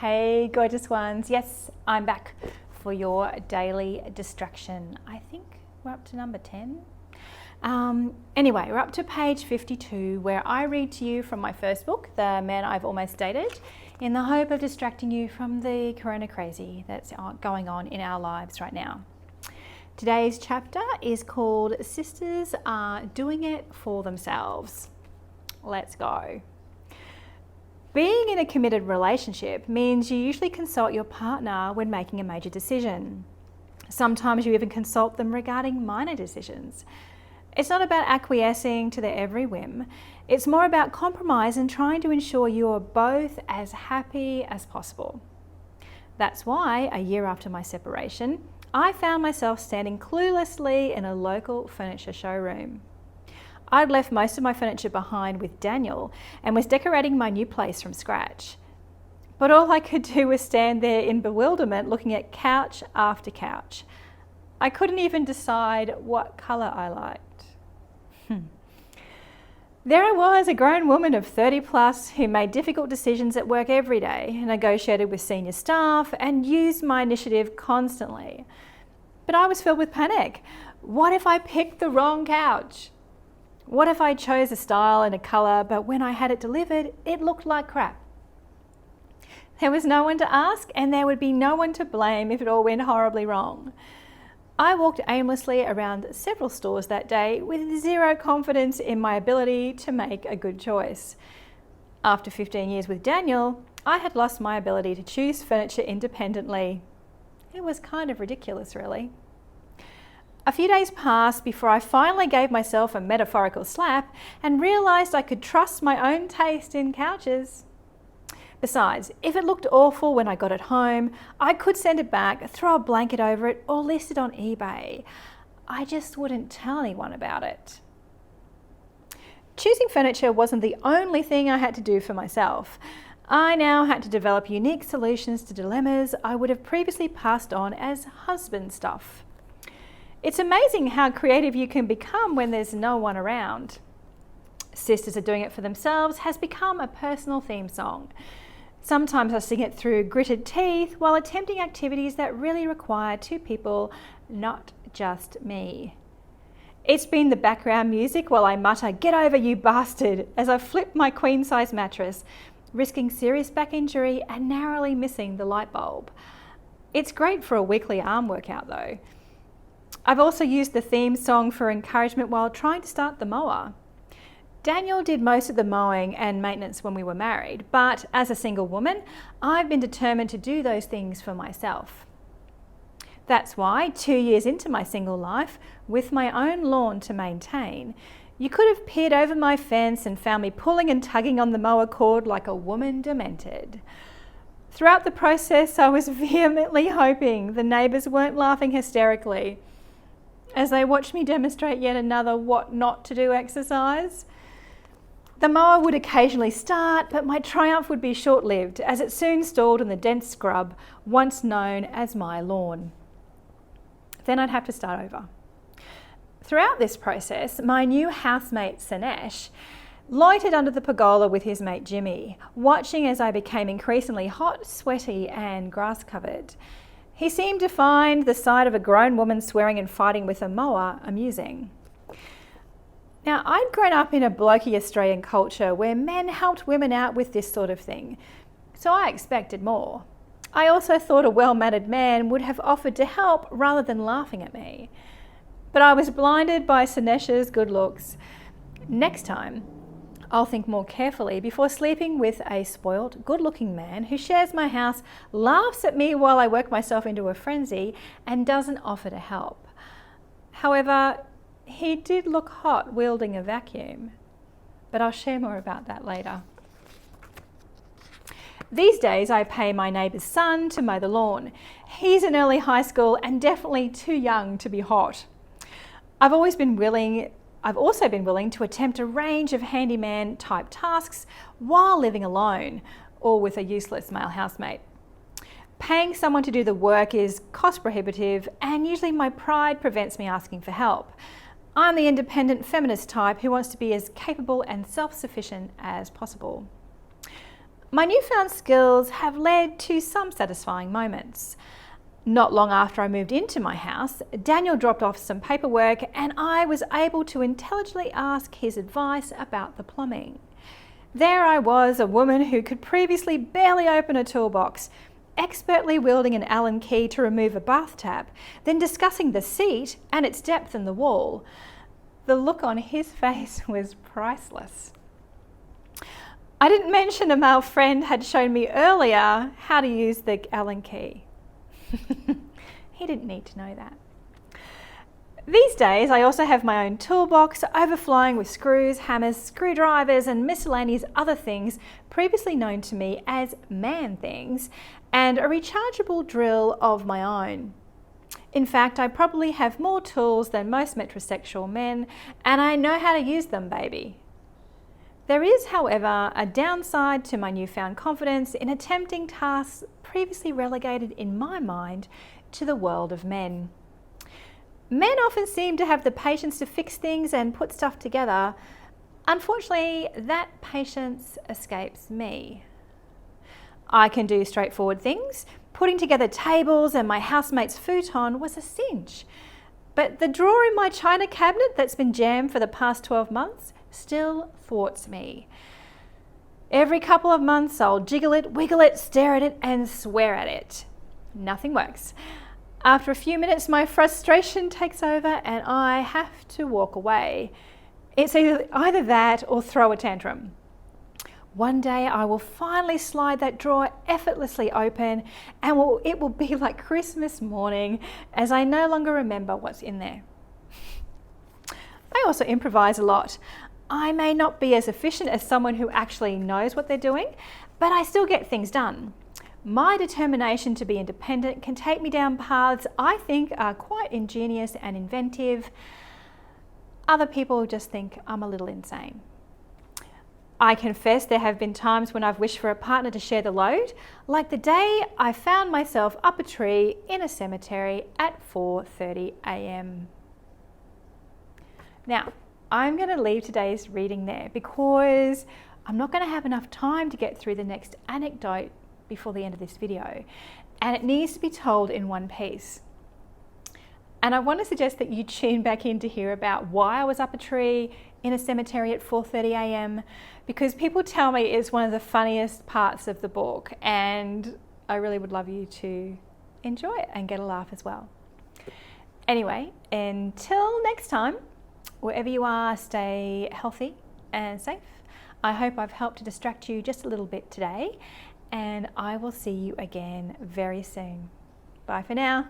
Hey gorgeous ones, yes, I'm back for your daily distraction. I think we're up to number 10. Anyway, we're up to page 52 where I read to you from my first book, The Man I've Almost Dated, in the hope of distracting you from the corona crazy that's going on in our lives right now. Today's chapter is called Sisters Are Doing It for Themselves. Let's go. Being in a committed relationship means you usually consult your partner when making a major decision. Sometimes you even consult them regarding minor decisions. It's not about acquiescing to their every whim. It's more about compromise and trying to ensure you are both as happy as possible. That's why, a year after my separation, I found myself standing cluelessly in a local furniture showroom. I'd left most of my furniture behind with Daniel and was decorating my new place from scratch. But all I could do was stand there in bewilderment looking at couch after couch. I couldn't even decide what colour I liked. There I was, a grown woman of 30 plus who made difficult decisions at work every day, negotiated with senior staff and used my initiative constantly. But I was filled with panic. What if I picked the wrong couch? What if I chose a style and a colour, but when I had it delivered, it looked like crap? There was no one to ask, and there would be no one to blame if it all went horribly wrong. I walked aimlessly around several stores that day with zero confidence in my ability to make a good choice. After 15 years with Daniel, I had lost my ability to choose furniture independently. It was kind of ridiculous, really. A few days passed before I finally gave myself a metaphorical slap and realised I could trust my own taste in couches. Besides, if it looked awful when I got it home, I could send it back, throw a blanket over it, or list it on eBay. I just wouldn't tell anyone about it. Choosing furniture wasn't the only thing I had to do for myself. I now had to develop unique solutions to dilemmas I would have previously passed on as husband stuff. It's amazing how creative you can become when there's no one around. Sisters Are Doing It for Themselves has become a personal theme song. Sometimes I sing it through gritted teeth while attempting activities that really require two people, not just me. It's been the background music while I mutter, "Get over, you bastard," as I flip my queen-size mattress, risking serious back injury and narrowly missing the light bulb. It's great for a weekly arm workout though. I've also used the theme song for encouragement while trying to start the mower. Daniel did most of the mowing and maintenance when we were married, but as a single woman, I've been determined to do those things for myself. That's why, 2 years into my single life, with my own lawn to maintain, you could have peered over my fence and found me pulling and tugging on the mower cord like a woman demented. Throughout the process, I was vehemently hoping the neighbours weren't laughing hysterically as they watched me demonstrate yet another what not to do exercise. The mower would occasionally start, but my triumph would be short-lived as it soon stalled in the dense scrub once known as my lawn. Then I'd have to start over. Throughout this process, my new housemate Sanesh loitered under the pergola with his mate Jimmy, watching as I became increasingly hot, sweaty and grass-covered. He seemed to find the sight of a grown woman swearing and fighting with a mower amusing. Now, I'd grown up in a blokey Australian culture where men helped women out with this sort of thing, so I expected more. I also thought a well-mannered man would have offered to help rather than laughing at me. But I was blinded by Sanesh's good looks. Next time, I'll think more carefully before sleeping with a spoilt, good-looking man who shares my house, laughs at me while I work myself into a frenzy, and doesn't offer to help. However, he did look hot wielding a vacuum, but I'll share more about that later. These days I pay my neighbour's son to mow the lawn. He's in early high school and definitely too young to be hot. I've also been willing to attempt a range of handyman type tasks while living alone or with a useless male housemate. Paying someone to do the work is cost prohibitive and usually my pride prevents me asking for help. I'm the independent feminist type who wants to be as capable and self-sufficient as possible. My newfound skills have led to some satisfying moments. Not long after I moved into my house, Daniel dropped off some paperwork and I was able to intelligently ask his advice about the plumbing. There I was, a woman who could previously barely open a toolbox, expertly wielding an Allen key to remove a bath tap, then discussing the seat and its depth in the wall. The look on his face was priceless. I didn't mention a male friend had shown me earlier how to use the Allen key. He didn't need to know that. These days, I also have my own toolbox overflowing with screws, hammers, screwdrivers, and miscellaneous other things previously known to me as man things, and a rechargeable drill of my own. In fact, I probably have more tools than most metrosexual men, and I know how to use them, baby. There is, however, a downside to my newfound confidence in attempting tasks previously relegated in my mind to the world of men. Men often seem to have the patience to fix things and put stuff together. Unfortunately, that patience escapes me. I can do straightforward things. Putting together tables and my housemate's futon was a cinch. But the drawer in my china cabinet that's been jammed for the past 12 months still thwarts me. Every couple of months I'll jiggle it, wiggle it, stare at it and swear at it. Nothing works. After a few minutes my frustration takes over and I have to walk away. It's either that or throw a tantrum. One day I will finally slide that drawer effortlessly open and it will be like Christmas morning as I no longer remember what's in there. I also improvise a lot. I may not be as efficient as someone who actually knows what they're doing, but I still get things done. My determination to be independent can take me down paths I think are quite ingenious and inventive. Other people just think I'm a little insane. I confess there have been times when I've wished for a partner to share the load, like the day I found myself up a tree in a cemetery at 4:30 a.m. Now, I'm going to leave today's reading there because I'm not going to have enough time to get through the next anecdote before the end of this video, and it needs to be told in one piece. And I want to suggest that you tune back in to hear about why I was up a tree in a cemetery at 4:30 a.m. because people tell me it's one of the funniest parts of the book, and I really would love you to enjoy it and get a laugh as well. Anyway, until next time, wherever you are, stay healthy and safe. I hope I've helped to distract you just a little bit today, and I will see you again very soon. Bye for now.